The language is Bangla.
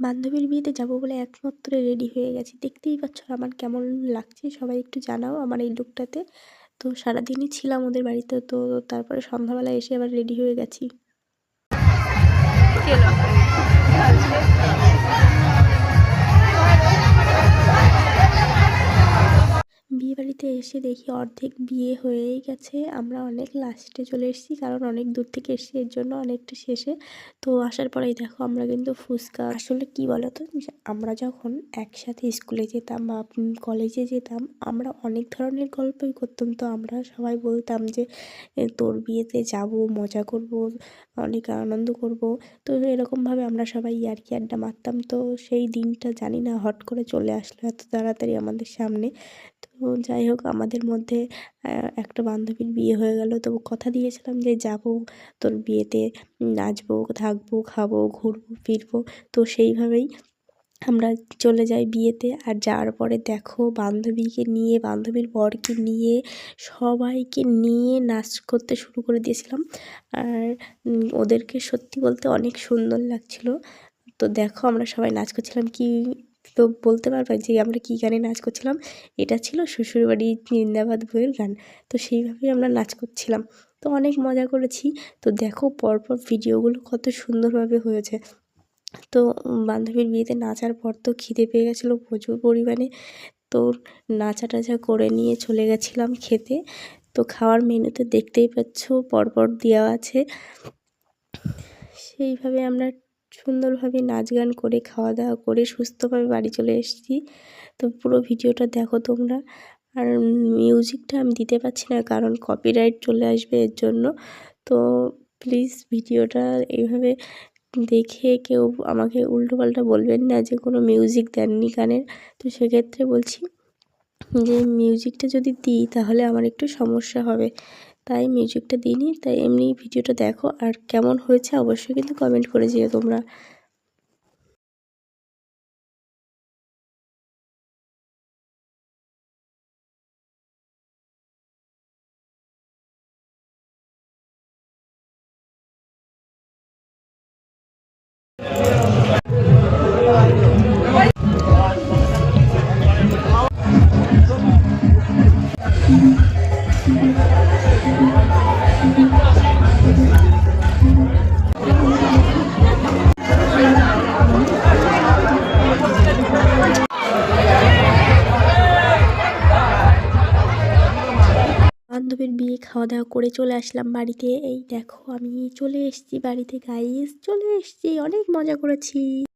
বান্ধবীর বিয়েতে যাবো বলে একমাত্র রেডি হয়ে গেছি। দেখতেই পাচ্ছ আমার কেমন লাগছে, সবাই একটু জানাও আমার এই লুকটাতে। তো সারাদিনই ছিলাম ওদের বাড়িতে, তো তারপরে সন্ধ্যাবেলা এসে আবার রেডি হয়ে গেছি। বিয়েবাড়িতে এসে দেখি অর্ধেক বিয়ে হয়েই গেছে। আমরা অনেক লাস্টে চলে এসেছি, কারণ অনেক দূর থেকে এসেছি, এর জন্য অনেকটা শেষে। তো আসার পরেই দেখো আমরা কিন্তু ফুচকা, আসলে কি বলতো, আমরা যখন একসাথে স্কুলে যেতাম বা কলেজে যেতাম, আমরা অনেক ধরনের গল্পই করতাম। তো আমরা সবাই বলতাম যে তোর বিয়েতে যাব, মজা করব, অনেক আনন্দ করব। তো এরকমভাবে আমরা সবাই ইয়ার্কি আড্ডা মারতাম। তো সেই দিনটা জানি না হট করে চলে আসলো এত তাড়াতাড়ি আমাদের সামনে। তো যাই হোক, আমাদের মধ্যে একটা বান্ধবীর বিয়ে হয়ে গেল। তো কথা দিয়েছিলাম যে যাব তোর বিয়েতে, নাচবো, থাকবো, খাবো, ঘুরবো ফিরবো। তো সেইভাবেই আমরা চলে যাই বিয়েতে। আর যাওয়ার পরে দেখো বান্ধবীকে নিয়ে, বান্ধবীর বরকে নিয়ে, সবাইকে নিয়ে নাচ করতে শুরু করে দিয়েছিলাম। আর ওদেরকে সত্যি বলতে অনেক সুন্দর লাগছিল। তো দেখো আমরা সবাই নাচ করছিলাম। কি তো বলতে পারবে যে আমরা কী গানে নাচ করছিলাম? এটা ছিল শ্বশুরবাড়ি জিন্দাবাদ বইয়ের গান। তো সেইভাবেই আমরা নাচ করছিলাম। তো অনেক মজা করেছি। তো দেখো পরপর ভিডিওগুলো কত সুন্দরভাবে হয়েছে। তো বান্ধবীর বিয়েতে নাচার পর তো খিদে পেয়ে গেছিলো প্রচুর পরিমাণে। তো নাচা টাচা করে নিয়ে চলে গেছিলাম খেতে। তো খাওয়ার মেনুতে দেখতেই পাচ্ছ পরপর দেওয়া আছে। সেইভাবে আমরা সুন্দরভাবে নাচ গান করে, খাওয়া দাওয়া করে সুস্থভাবে বাড়ি চলে এসেছি। তো পুরো ভিডিওটা দেখো তোমরা। আর মিউজিকটা আমি দিতে পারছি না, কারণ কপিরাইট চলে আসবে এর জন্য। তো প্লিজ ভিডিওটা এইভাবে দেখে কেউ আমাকে উল্টোপাল্টা বলবেন না যে কোনো মিউজিক দেননি গানের। তো সেক্ষেত্রে বলছি যে মিউজিকটা যদি দিই তাহলে আমার একটু সমস্যা হবে, তাই মিউজিকটা দিইনি। তাই এমনি ভিডিওটা দেখো, আর কেমন হয়েছে অবশ্যই কিন্তু কমেন্ট করে যেও তোমরা। বান্ধবীর বিয়ে খাওয়া দাওয়া করে চলে আসলাম বাড়িতে। এই দেখো আমি চলে এসেছি বাড়িতে গাইস, চলে এসেছি, অনেক মজা করেছি।